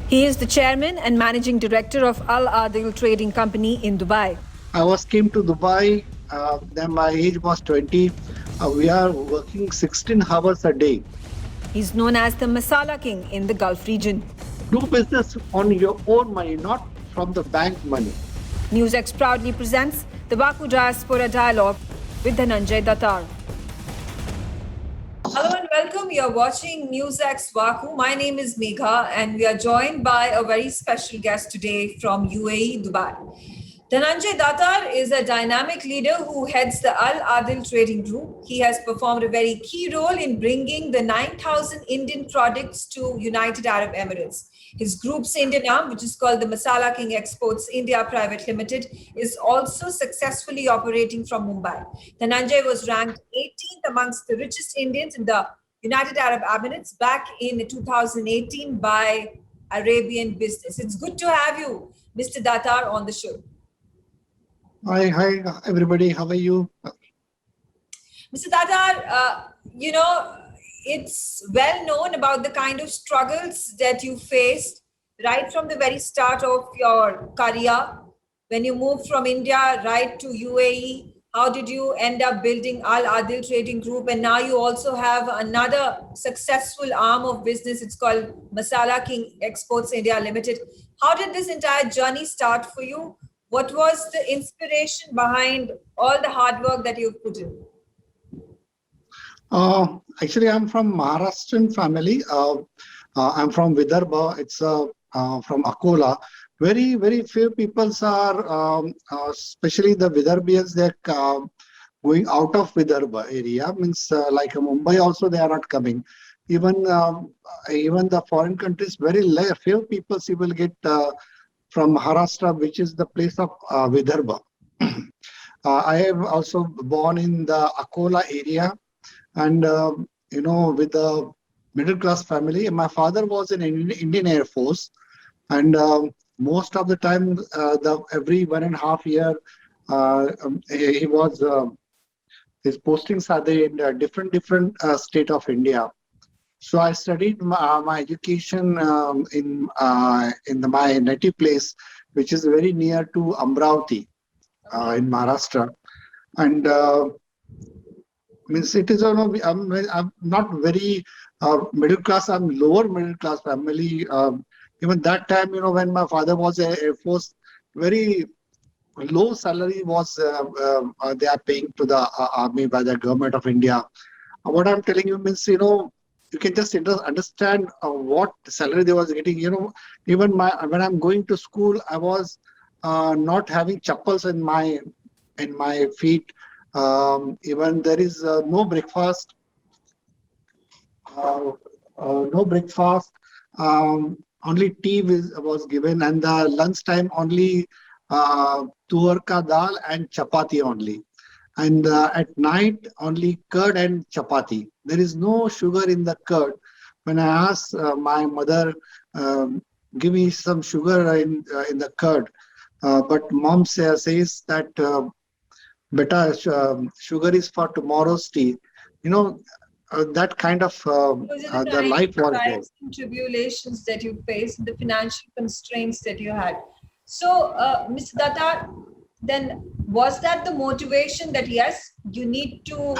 He is the chairman and managing director of Al Adil Trading Company in Dubai. Came to Dubai. Then my age was 20. We are working 16 hours a day. He's known as the Masala King in the Gulf region. Do business on your own money, not from the bank money. NewsX proudly presents the Baku Diaspora Dialogue with Dhananjay Datar. Hello and welcome. You're watching NewsX Baku. My name is Megha and we are joined by a very special guest today from UAE, Dubai. Dhananjay Datar is a dynamic leader who heads the Al Adil Trading Group. He has performed a very key role in bringing the 9,000 Indian products to United Arab Emirates. His group's Indian arm, which is called the Masala King Exports India Private Limited, is also successfully operating from Mumbai. Dhananjay was ranked 18th amongst the richest Indians in the United Arab Emirates back in 2018 by Arabian Business. It's good to have you, Mr. Datar, on the show. Hi, everybody. How are you? Mr. Datar, it's well known about the kind of struggles that you faced right from the very start of your career. When you moved from India right to UAE, how did you end up building Al Adil Trading Group? And now you also have another successful arm of business. It's called Masala King Exports India Limited. How did this entire journey start for you? What was the inspiration behind all the hard work that you've put in? Actually, I'm from Maharashtrian family. I'm from Vidarbha. It's from Akola. Very, very few people are, especially the Vidarbhians, they're going out of Vidarbha area. Means like Mumbai also, they are not coming. Even the foreign countries, very few people you will get from Maharashtra, which is the place of Vidarbha. I have also born in the Akola area. And, with a middle class family, my father was in Indian Air Force. And most of the time, every 1.5 year, he was, his postings are there in different state of India. So I studied my education in my native place, which is very near to Amravati in Maharashtra. And means it is I'm not very middle class. I'm lower middle class family. Even that time, when my father was in Air Force, very low salary was they are paying to the army by the government of India. What I'm telling you means, you can just understand what salary they was getting. Even when I'm going to school, I was not having chappals in my feet. Even there is no breakfast. No breakfast. Only tea was given, and the lunch time only tuar ka dal and chapati only. And at night, only curd and chapati. There is no sugar in the curd. When I asked my mother, give me some sugar in the curd, but mom says that sugar is for tomorrow's tea. That kind of the life was there. And tribulations that you faced, the financial constraints that you had. So, Mr. Datar, then was that the motivation that yes, you need to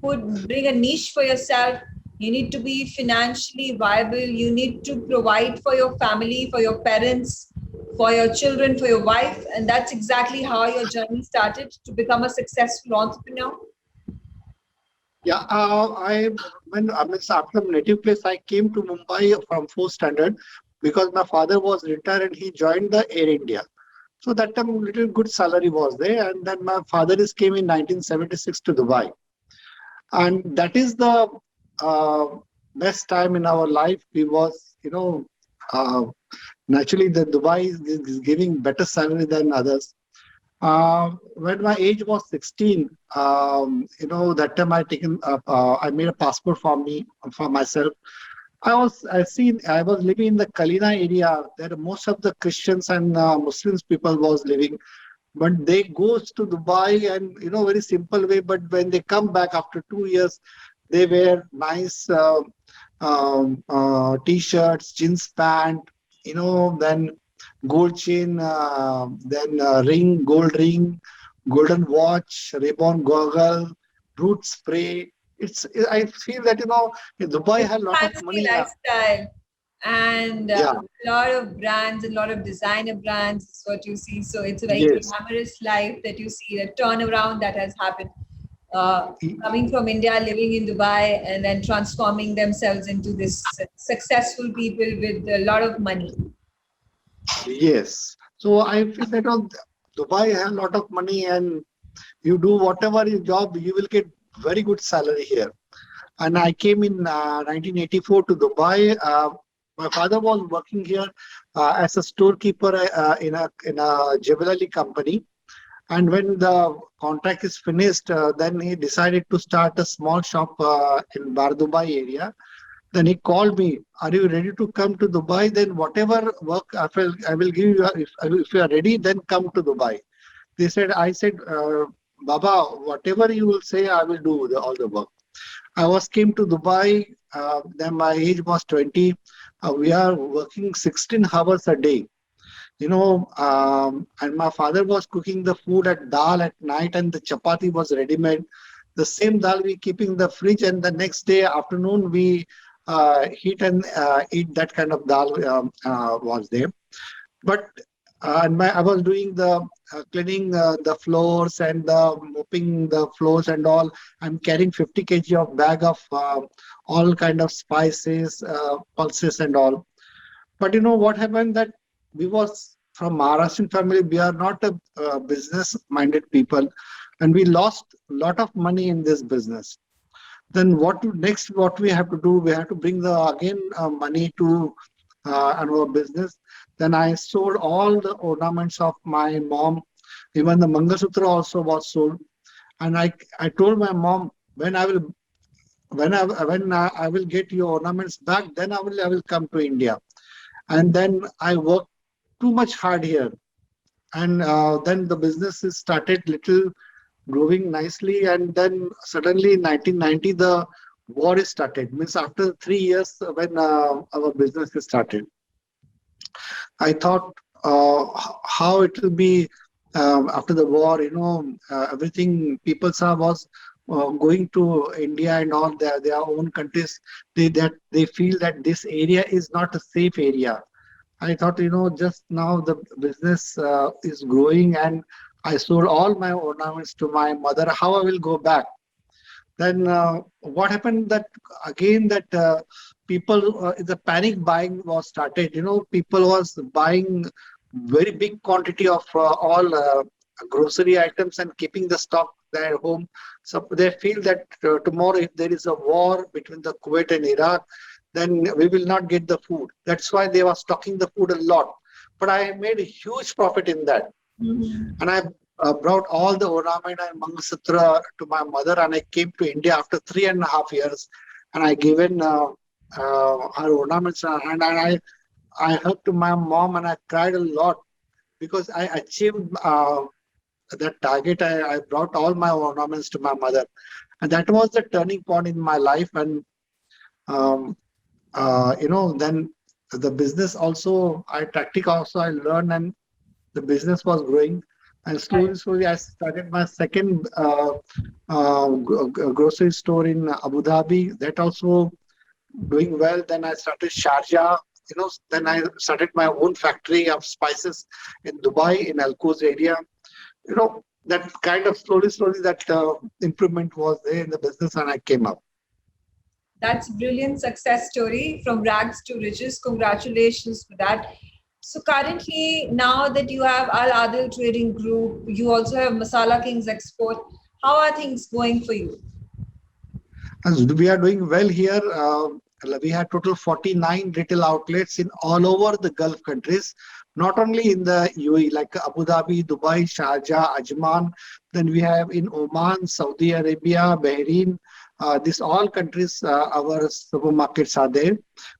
bring a niche for yourself, you need to be financially viable, you need to provide for your family, for your parents, for your children, for your wife, and that's exactly how your journey started to become a successful entrepreneur? Yeah, after native place, I came to Mumbai from 4th standard because my father was retired and he joined the Air India. So that time, little good salary was there, and then my father came in 1976 to Dubai, and that is the best time in our life. We was, naturally the Dubai is giving better salary than others. When my age was 16, that time I made a passport for myself. I was living in the Kalina area. There most of the Christians and Muslims people was living, but they goes to Dubai and very simple way. But when they come back after 2 years, they wear nice t-shirts, jeans pant, then gold chain, then gold ring, golden watch, Ray-Ban goggle, root spray. I feel that, Dubai It's has a lot of fancy money. lifestyle and Yeah, a lot of brands, a lot of designer brands is what you see. So it's a very yes. glamorous life that you see, the turnaround that has happened. Y- Coming from India, living in Dubai, and then transforming themselves into this successful people with a lot of money. Yes. So I feel that Dubai has a lot of money, and you do whatever your job, you will get very good salary here. And I came in 1984 to Dubai. My father was working here as a storekeeper in a jewelry company. And when the contract is finished, then he decided to start a small shop in Bar Dubai area. Then he called me, "Are you ready to come to Dubai? Then whatever work I will give you. If you are ready, then come to Dubai." I said, Baba, whatever you will say, I will do all the work. I was came to Dubai. Then my age was 20. We are working 16 hours a day. And my father was cooking the food at dal at night, and the chapati was ready made. The same dal we keeping in the fridge, and the next day afternoon we heat and eat that kind of dal was there. But I was doing the cleaning the floors and mopping the floors and all. I'm carrying 50 kg of bag of all kind of spices, pulses and all. But you know what happened that we was from Maharashtrian family. We are not a business-minded people, and we lost a lot of money in this business. Then next? What we have to do? We have to bring the again money to our business. Then I sold all the ornaments of my mom. Even the Mangalsutra also was sold. And I told my mom, when I will get your ornaments back, then I will come to India. And then I worked too much hard here, and then the business is started little growing nicely, and then suddenly in 1990 the war is started. Means after 3 years when our business is started, I thought how it will be after the war. Everything people saw was going to India and all their own countries. They feel that this area is not a safe area. I thought, just now the business is growing, and I sold all my ornaments to my mother. How I will go back? Then what happened that again that the panic buying was started. People was buying very big quantity of all grocery items and keeping the stock their home. So they feel that tomorrow if there is a war between the Kuwait and Iraq, then we will not get the food. That's why they were stocking the food a lot. But I made a huge profit in that. Mhm. And I brought all the ornament and Mangalsutra to my mother, and I came to India after 3.5 years, and I given her ornaments in her hand, and I hugged to my mom, and I cried a lot because I achieved that target. I brought all my ornaments to my mother, and that was the turning point in my life. And um, then the business also, tactic also I learned, and the business was growing. And slowly, slowly, I started my second grocery store in Abu Dhabi. That also doing well. Then I started Sharjah. Then I started my own factory of spices in Dubai, in Al Quoz area. That kind of slowly, slowly, that improvement was there in the business, and I came up. That's a brilliant success story from rags to riches. Congratulations for that. So currently, now that you have Al Adil Trading Group, you also have Masala Kings Export. How are things going for you? As we are doing well here. We have total 49 retail outlets in all over the Gulf countries, not only in the UAE like Abu Dhabi, Dubai, Sharjah, Ajman. Then we have in Oman, Saudi Arabia, Bahrain. These all countries, our supermarkets are there.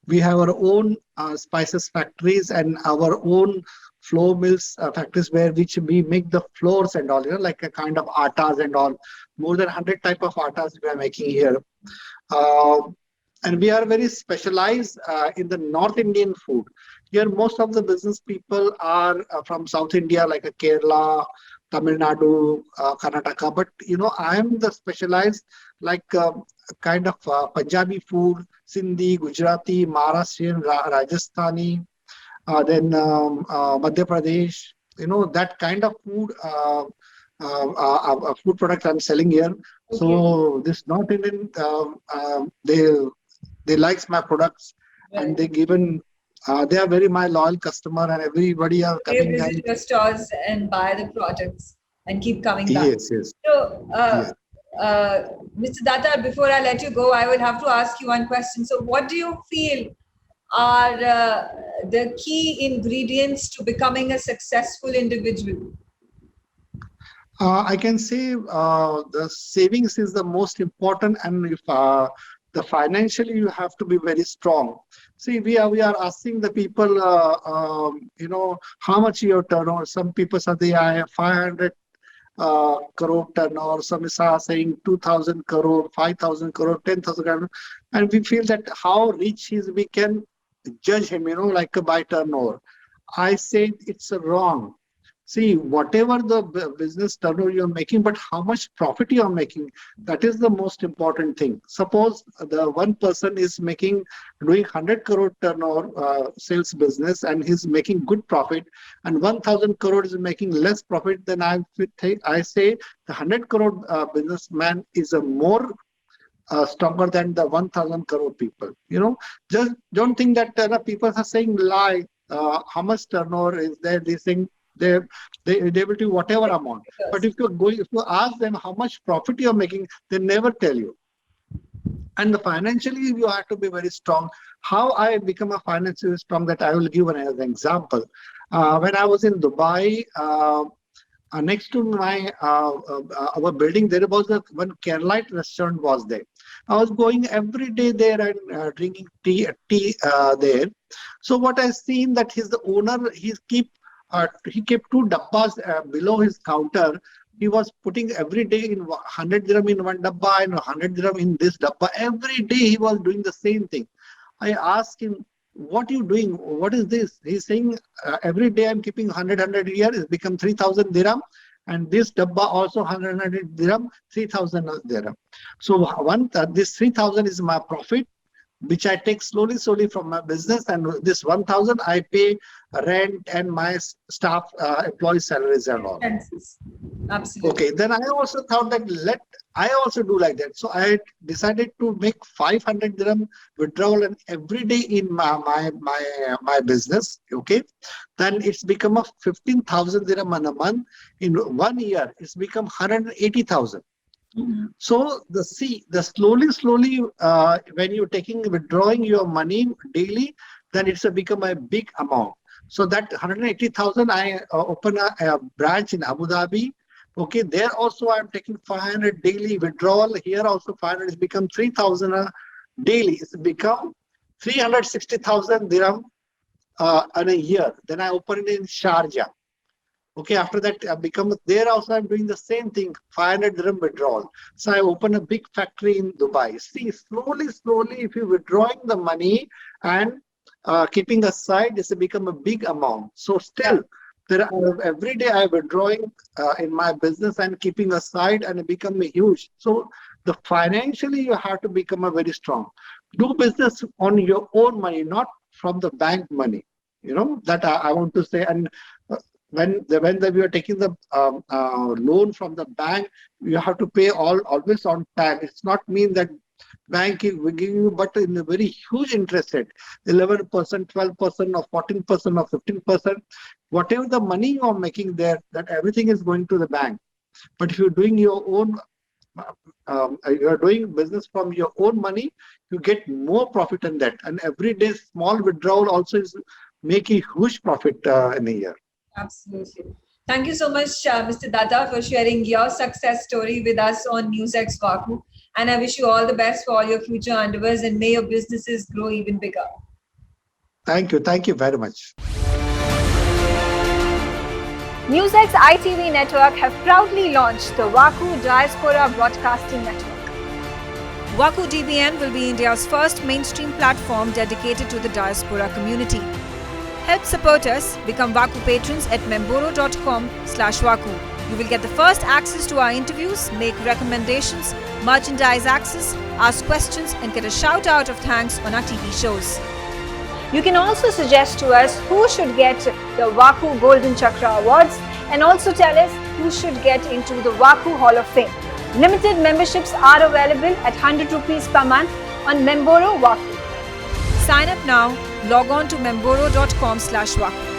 We have our own spices factories and our own flour mills factories which we make the flours and all, like a kind of attas and all. More than 100 type of attas we are making here. Uh, and we are very specialized in the North Indian food. Here, most of the business people are from South India, like Kerala, Tamil Nadu, Karnataka. But I am the specialized like kind of Punjabi food, Sindhi, Gujarati, Maharashtrian, Rajasthani, then Madhya Pradesh. That kind of food. Food products I'm selling here. Okay. So this North Indian, they likes my products, and Right. they are very my loyal customer, and everybody are They coming visit and your stores and buy the products and keep coming back. yes, yes, So, yes. Mr. Datar, before I let you go, I will have to ask you one question. So, what do you feel are the key ingredients to becoming a successful individual? I can say the savings is the most important, and if the financially you have to be very strong. See, we are asking the people, how much your turnover. Some people say they have 500 crore turnover. Some are saying 2,000 crore, 5,000 crore, 10,000 crore, and we feel that how rich he is, we can judge him, like by turnover. I say it's wrong. See, whatever the business turnover you're making, but how much profit you're making, that is the most important thing. Suppose the one person is doing 100 crore turnover sales business, and he's making good profit, and 1,000 crore is making less profit, then I say the 100 crore businessman is a more stronger than the 1,000 crore people. Just don't think that people are saying lie. How much turnover is there? They think they they will do whatever amount. But Because if you ask them how much profit you're making, they never tell you. And financially, you have to be very strong. How I become a financially strong? That I will give an example. When I was in Dubai. Next to my our building, there was one Keralite restaurant was there. I was going every day there and drinking tea there. So what I seen that the owner, he kept two dabbas below his counter. He was putting every day in 100 dirham in one dabba and 100 dirham in this dabba. Every day he was doing the same thing. I asked him, what are you doing? What is this? He's saying, every day I'm keeping 100 here. It's become 3,000 dirham. And this dabba also 100 dirham, 3,000 dirham. So this 3,000 is my profit, which I take slowly from my business. And this 1,000 I pay rent and my staff employee salaries and all. expenses. Absolutely. Okay, then I also thought that I also do like that. So I decided to make 500 dirham withdrawal and every day in my business. Okay, then it's become a 15,000 dirham in a month. In 1 year, it's become 180,000. Mhm. So the slowly, when you're withdrawing your money daily, then it's become a big amount. So that 180,000, I open a branch in Abu Dhabi. Okay, there also I'm taking 500 daily withdrawal. Here also 500 has become 3,000 daily. It's become 360,000 dirham in a year. Then I open it in Sharjah. Okay, after that, I become there also. I'm doing the same thing, 500 dirham withdrawal. So I open a big factory in Dubai. See, slowly, if you're withdrawing the money and keeping aside, it's become a big amount. So still, every day I'm withdrawing in my business and keeping aside, and it become a huge. So the financially, you have to become a very strong. Do business on your own money, not from the bank money. That I want to say. And when we are taking the loan from the bank, you have to pay always on time. It's not mean that bank will give you, but in a very huge interest rate, 11%, 12%, or 14%, or 15%. Whatever the money you are making there, that everything is going to the bank. But if you're doing your own, you are doing business from your own money, you get more profit than that. And every day small withdrawal also is making huge profit in a year. Absolutely. Thank you so much, Mr. Datta, for sharing your success story with us on NewsX Vaku. And I wish you all the best for all your future endeavors, and may your businesses grow even bigger. Thank you. Thank you very much. NewsX ITV network have proudly launched the Vaku Diaspora Broadcasting Network. Vaku DBN will be India's first mainstream platform dedicated to the diaspora community. Help support us. Become Vaku patrons at memboro.com/Vaku. You will get the first access to our interviews, make recommendations, merchandise access, ask questions, and get a shout out of thanks on our TV shows. You can also suggest to us who should get the Vaku Golden Chakra Awards and also tell us who should get into the Vaku Hall of Fame. Limited memberships are available at 100 rupees per month on Memboro Vaku. Sign up now. Log on to memboro.com/Vaku.